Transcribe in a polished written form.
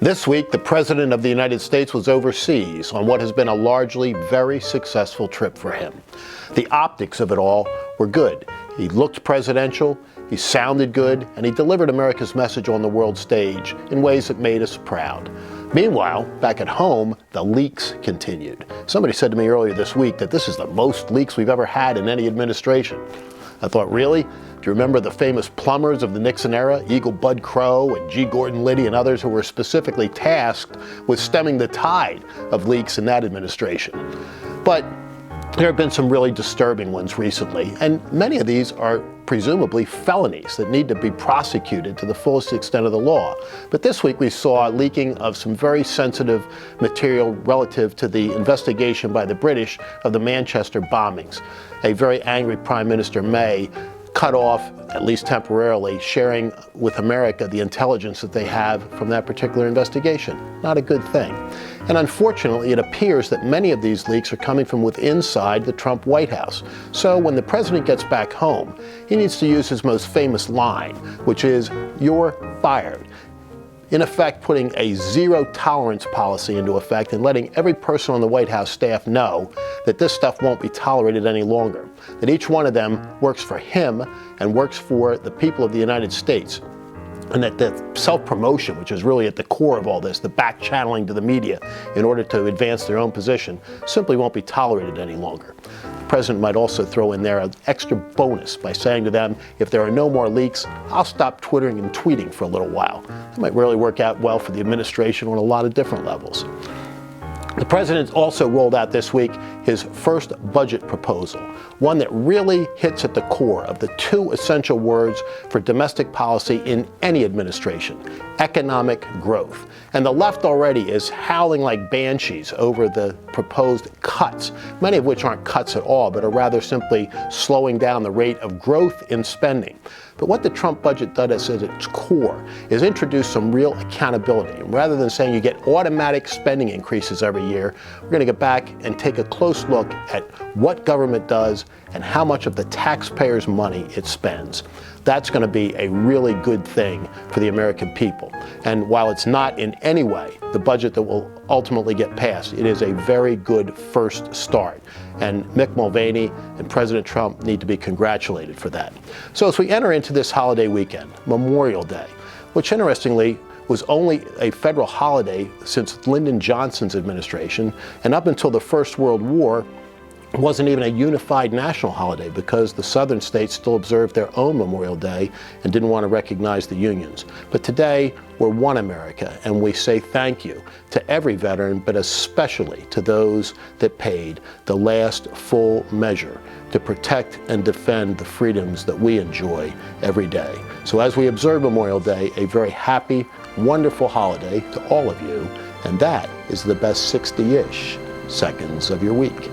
This week, the President of the United States was overseas on what has been a largely very successful trip for him. The optics of it all were good. He looked presidential, he sounded good, and he delivered America's message on the world stage in ways that made us proud. Meanwhile, back at home, the leaks continued. Somebody said to me earlier this week that this is the most leaks we've ever had in any administration. I thought, really? Do you remember the famous plumbers of the Nixon era, Eagle Bud Crow and G. Gordon Liddy and others who were specifically tasked with stemming the tide of leaks in that administration? But there have been some really disturbing ones recently, and many of these are presumably felonies that need to be prosecuted to the fullest extent of the law. But this week we saw leaking of some very sensitive material relative to the investigation by the British of the Manchester bombings. A very angry Prime Minister May cut off, at least temporarily, sharing with America the intelligence that they have from that particular investigation. Not a good thing. And unfortunately, it appears that many of these leaks are coming from inside the Trump White House. So when the president gets back home, he needs to use his most famous line, which is, "You're fired." In effect, putting a zero-tolerance policy into effect and letting every person on the White House staff know that this stuff won't be tolerated any longer, that each one of them works for him and works for the people of the United States, and that the self-promotion, which is really at the core of all this, the back-channeling to the media in order to advance their own position, simply won't be tolerated any longer. The president might also throw in there an extra bonus by saying to them, if there are no more leaks, I'll stop twittering and tweeting for a little while. That might really work out well for the administration on a lot of different levels. The president also rolled out this week his first budget proposal, one that really hits at the core of the two essential words for domestic policy in any administration: economic growth. And the left already is howling like banshees over the proposed cuts, many of which aren't cuts at all, but are rather simply slowing down the rate of growth in spending. But what the Trump budget does at its core is introduce some real accountability. And rather than saying you get automatic spending increases every year, we're going to get back and take a close look at what government does and how much of the taxpayers' money it spends. That's going to be a really good thing for the American people. And while it's not in any way the budget that will ultimately get passed, it is a very good first start. And Mick Mulvaney and President Trump need to be congratulated for that. So as we enter into this holiday weekend, Memorial Day, which interestingly was only a federal holiday since Lyndon Johnson's administration, and up until the First World War, wasn't even a unified national holiday because the southern states still observed their own Memorial Day and didn't want to recognize the Unions. But today, we're one America, and we say thank you to every veteran, but especially to those that paid the last full measure to protect and defend the freedoms that we enjoy every day. So as we observe Memorial Day, a very happy, wonderful holiday to all of you, and that is the best 60-ish seconds of your week.